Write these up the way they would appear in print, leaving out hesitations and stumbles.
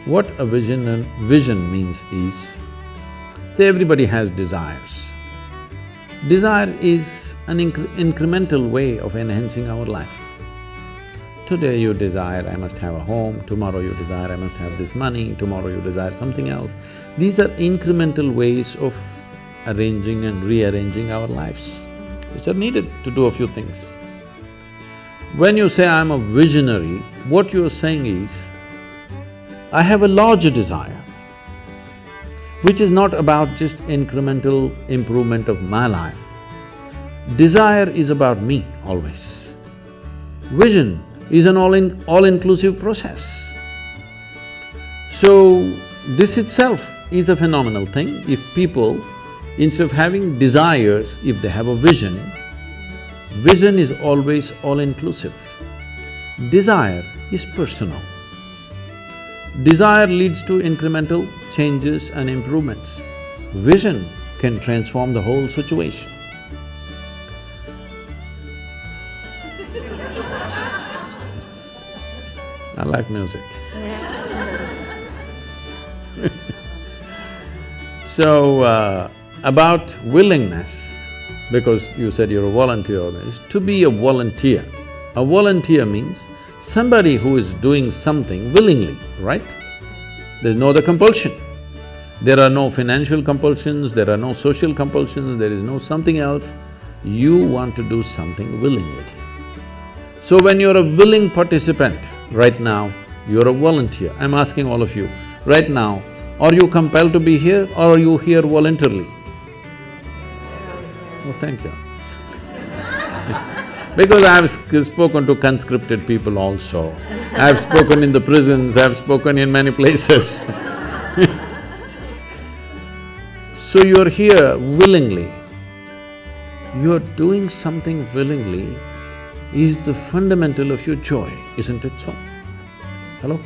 What a vision means is, say everybody has desires. Desire is an incremental way of enhancing our life. Today you desire, I must have a home, tomorrow you desire, I must have this money, tomorrow you desire something else. These are incremental ways of arranging and rearranging our lives, which are needed to do a few things. When you say, I'm a visionary, what you're saying is, I have a larger desire, which is not about just incremental improvement of my life. Desire is about me always. Vision is an all-inclusive process. So, this itself is a phenomenal thing. If people, instead of having desires, if they have a vision, vision is always all-inclusive. Desire is personal. Desire leads to incremental changes and improvements. Vision can transform the whole situation. I like music. So, about willingness, because you said you're a volunteer, is to be a volunteer. A volunteer means somebody who is doing something willingly, right? There's no other compulsion. There are no financial compulsions, there are no social compulsions, there is no something else. You want to do something willingly. So when you're a willing participant, right now, you're a volunteer. I'm asking all of you, right now, are you compelled to be here or are you here voluntarily? Oh, thank you. Because I've spoken to conscripted people also. I've spoken in the prisons, I've spoken in many places. So you're here willingly. You're doing something willingly is the fundamental of your joy, isn't it so? Hello?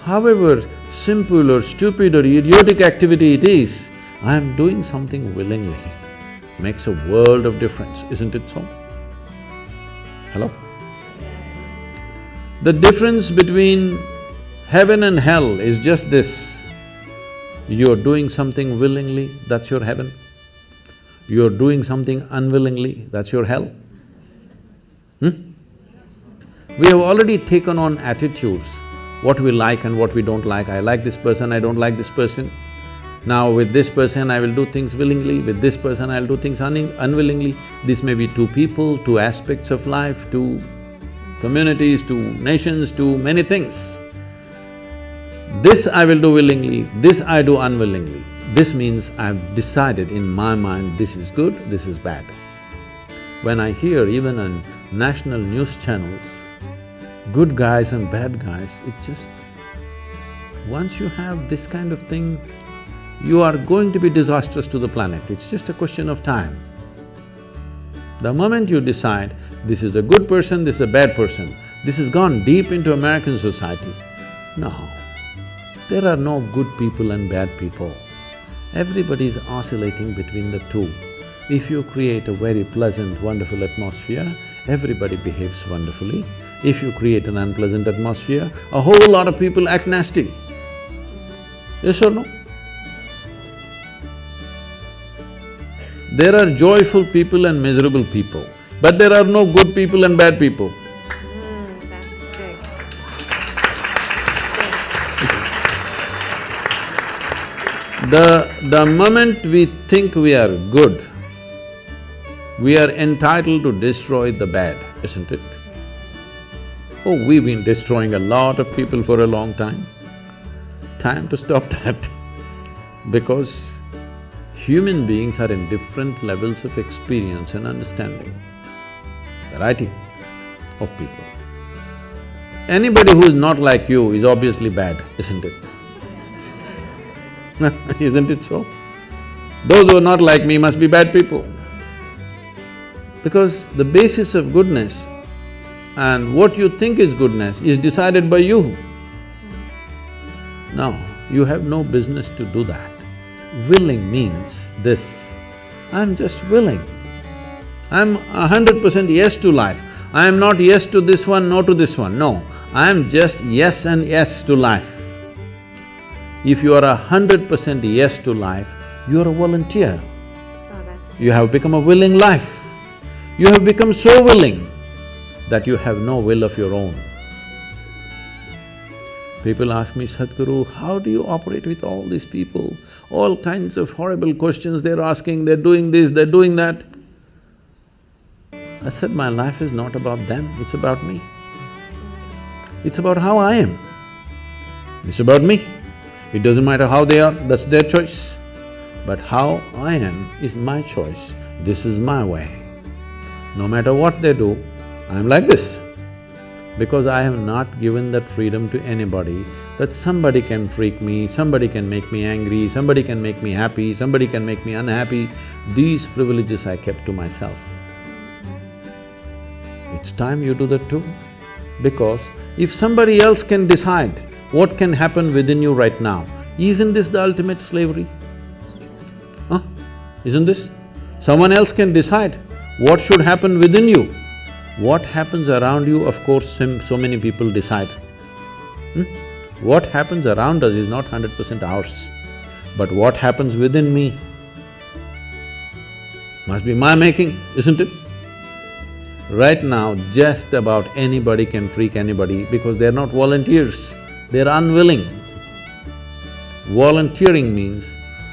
However simple or stupid or idiotic activity it is, I'm doing something willingly, makes a world of difference, isn't it so? Hello? The difference between heaven and hell is just this, you're doing something willingly, that's your heaven. You're doing something unwillingly, that's your hell. We have already taken on attitudes, what we like and what we don't like. I like this person, I don't like this person. Now with this person I will do things willingly, with this person I'll do things unwillingly. This may be two people, two aspects of life, two communities, two nations, two many things. This I will do willingly, this I do unwillingly. This means I've decided in my mind, this is good, this is bad. When I hear even on national news channels, good guys and bad guys, it just… once you have this kind of thing, you are going to be disastrous to the planet, it's just a question of time. The moment you decide, this is a good person, this is a bad person, this has gone deep into American society. No, there are no good people and bad people. Everybody is oscillating between the two. If you create a very pleasant, wonderful atmosphere, everybody behaves wonderfully. If you create an unpleasant atmosphere, a whole lot of people act nasty. Yes or no? There are joyful people and miserable people, but there are no good people and bad people. That's big. The moment we think we are good, we are entitled to destroy the bad, isn't it? Oh, we've been destroying a lot of people for a long time. Time to stop that because human beings are in different levels of experience and understanding, variety of people. Anybody who is not like you is obviously bad, isn't it? Isn't it so? Those who are not like me must be bad people. Because the basis of goodness and what you think is goodness is decided by you. No, you have no business to do that. Willing means this, I'm just willing. I'm 100% yes to life. I am not yes to this one, no to this one, no. I am just yes and yes to life. If you are 100% yes to life, you are a volunteer. Oh, that's You have become a willing life. You have become so willing that you have no will of your own. People ask me, Sadhguru, how do you operate with all these people? All kinds of horrible questions they're asking, they're doing this, they're doing that. I said, my life is not about them, it's about me. It's about how I am. It's about me. It doesn't matter how they are, that's their choice. But how I am is my choice, this is my way. No matter what they do, I'm like this. Because I have not given that freedom to anybody that somebody can freak me, somebody can make me angry, somebody can make me happy, somebody can make me unhappy. These privileges I kept to myself. It's time you do that too. Because if somebody else can decide what can happen within you right now, isn't this the ultimate slavery? Huh? Isn't this? Someone else can decide what should happen within you. What happens around you, of course, so many people decide. What happens around us is not 100% ours. But what happens within me must be my making, isn't it? Right now, just about anybody can freak anybody because they're not volunteers, they're unwilling. Volunteering means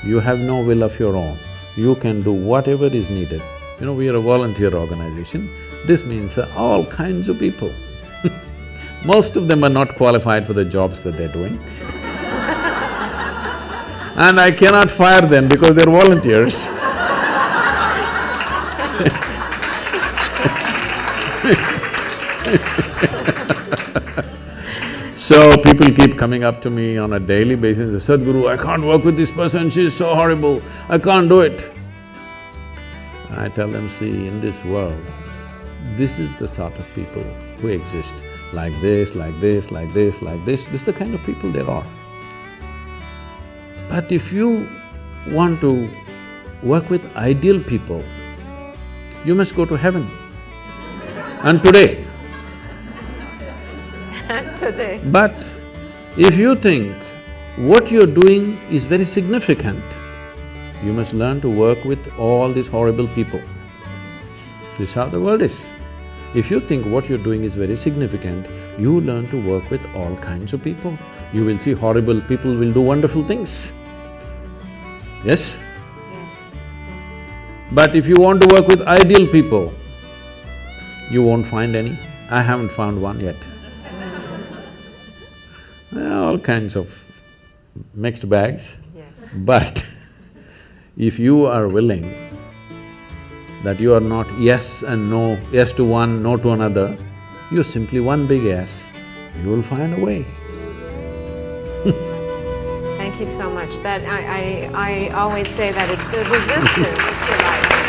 you have no will of your own, you can do whatever is needed. You know, we are a volunteer organization, this means all kinds of people. Most of them are not qualified for the jobs that they're doing. And I cannot fire them because they're volunteers. So people keep coming up to me on a daily basis and say, Sadhguru, I can't work with this person, she's so horrible, I can't do it. I tell them, see, in this world, this is the sort of people who exist, like this, like this, like this, like this is the kind of people there are. But if you want to work with ideal people, you must go to heaven. And today. today. But if you think what you're doing is very significant, you must learn to work with all these horrible people. This is how the world is. If you think what you're doing is very significant, you learn to work with all kinds of people. You will see horrible people will do wonderful things. Yes? Yes, yes. But if you want to work with ideal people, you won't find any. I haven't found one yet. All kinds of mixed bags. Yes. But if you are willing that you are not yes and no, yes to one, no to another, you're simply one big yes, you will find a way. Thank you so much. That I always say that it's the resistance to life.